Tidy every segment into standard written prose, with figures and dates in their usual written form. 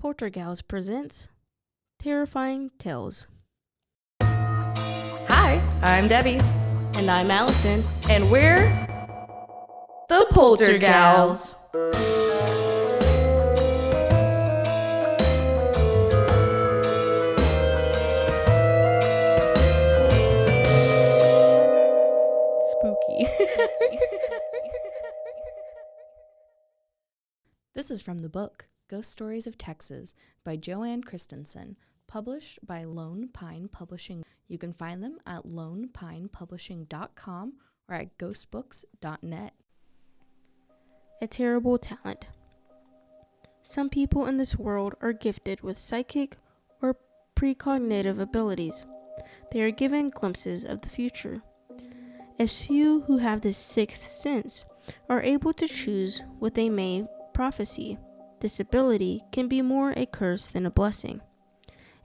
Poltergals presents Terrifying Tales. Hi, I'm Debbie. And I'm Allison. And we're the Poltergals. Spooky. This is from the book Ghost Stories of Texas by Joanne Christensen, published by Lone Pine Publishing. You can find them at lonepinepublishing.com or at ghostbooks.net. A terrible talent. Some people in this world are gifted with psychic or precognitive abilities. They are given glimpses of the future. As few who have this sixth sense are able to choose what they may prophesy. This ability can be more a curse than a blessing.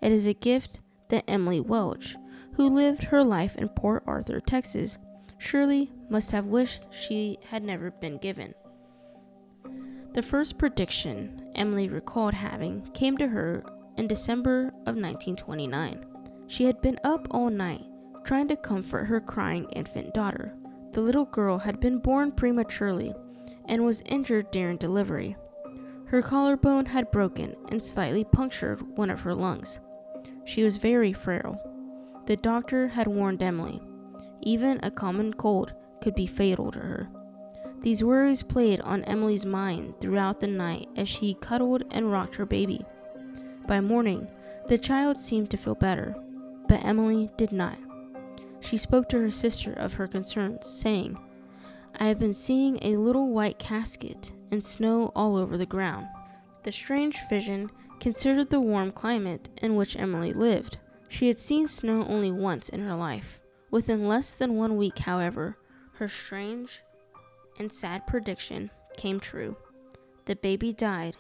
It is a gift that Emily Welch, who lived her life in Port Arthur, Texas, surely must have wished she had never been given. The first prediction Emily recalled having came to her in December of 1929. She had been up all night trying to comfort her crying infant daughter. The little girl had been born prematurely and was injured during delivery. Her collarbone had broken and slightly punctured one of her lungs. She was very frail. The doctor had warned Emily, even a common cold could be fatal to her. These worries played on Emily's mind throughout the night as she cuddled and rocked her baby. By morning, the child seemed to feel better, but Emily did not. She spoke to her sister of her concerns, saying, "I have been seeing a little white casket and snow all over the ground." The strange vision considered the warm climate in which Emily lived. She had seen snow only once in her life. Within less than 1 week, however, her strange and sad prediction came true. The baby died,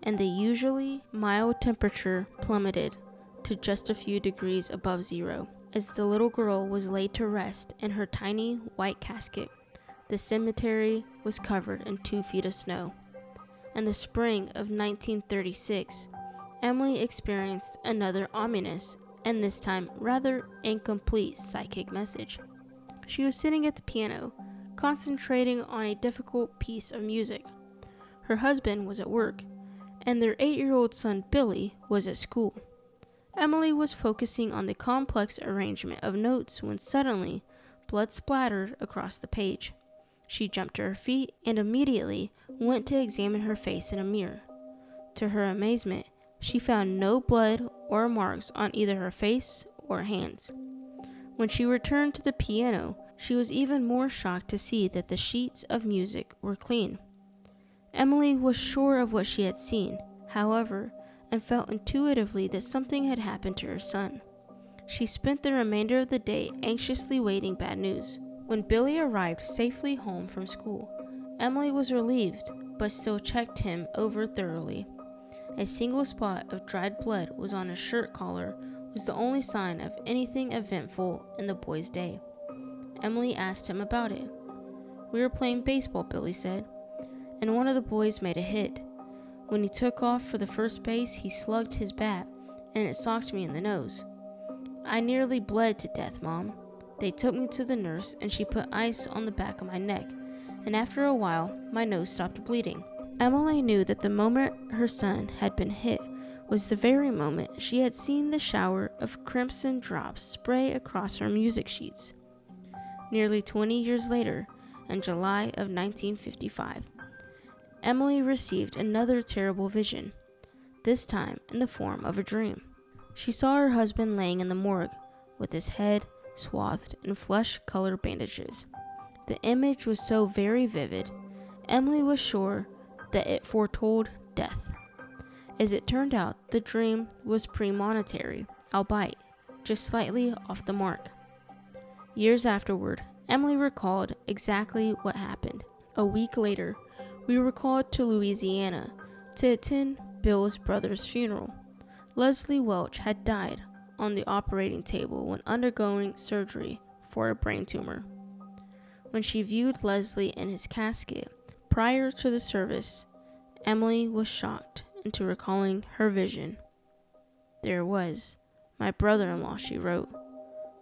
and the usually mild temperature plummeted to just a few degrees above zero. As the little girl was laid to rest in her tiny white casket, the cemetery was covered in 2 feet of snow. In the spring of 1936, Emily experienced another ominous and this time rather incomplete psychic message. She was sitting at the piano, concentrating on a difficult piece of music. Her husband was at work, and their 8-year-old son Billy was at school. Emily was focusing on the complex arrangement of notes when suddenly blood splattered across the page. She jumped to her feet and immediately went to examine her face in a mirror. To her amazement, she found no blood or marks on either her face or hands. When she returned to the piano, she was even more shocked to see that the sheets of music were clean. Emily was sure of what she had seen, however, and felt intuitively that something had happened to her son. She spent the remainder of the day anxiously waiting bad news. When Billy arrived safely home from school, Emily was relieved, but still checked him over thoroughly. A single spot of dried blood was on his shirt collar, was the only sign of anything eventful in the boy's day. Emily asked him about it. "We were playing baseball," Billy said, "and one of the boys made a hit. When he took off for the first base, he slugged his bat, and it socked me in the nose. I nearly bled to death, Mom. They took me to the nurse, and she put ice on the back of my neck, and after a while, my nose stopped bleeding." Emily knew that the moment her son had been hit was the very moment she had seen the shower of crimson drops spray across her music sheets. Nearly 20 years later, in July of 1955, Emily received another terrible vision, this time in the form of a dream. She saw her husband laying in the morgue, with his head swathed in flesh-colored bandages. The image was so very vivid, Emily was sure that it foretold death. As it turned out, the dream was premonitory, albeit just slightly off the mark. Years afterward, Emily recalled exactly what happened. A week later, we were called to Louisiana to attend Bill's brother's funeral. Leslie Welch had died on the operating table when undergoing surgery for a brain tumor. When she viewed Leslie in his casket prior to the service, Emily was shocked into recalling her vision. There it was, my brother-in-law, she wrote,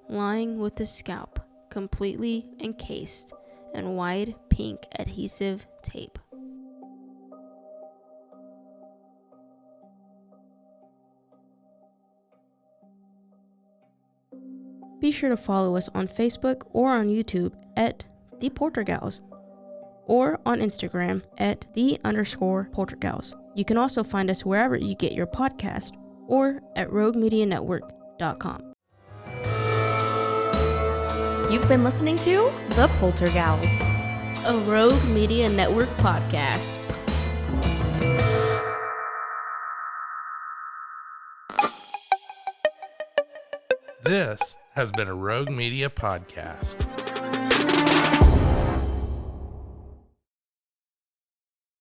lying with his scalp completely encased in wide pink adhesive tape. Be sure to follow us on Facebook or on YouTube at The Poltergals, or on Instagram at _Poltergals. You can also find us wherever you get your podcast or at roguemedianetwork.com. You've been listening to The Poltergals. A Rogue Media Network podcast. This has been a Rogue Media podcast.